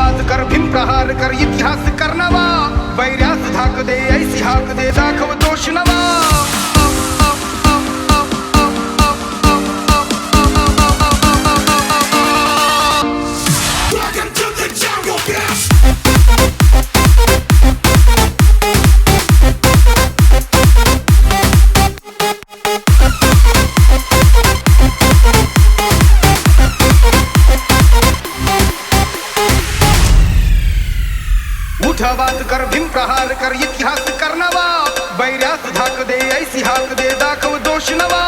आवाज कर भीम प्रहार कर इतिहास कर नवा वैर्यास धाक दे ऐसी हाक दे दाखव दोष नवा आवाज कर भीम प्रहार कर इतिहास कर नवा वैर्यास धाक दे ऐसी हाक दे दाखव दोष नवा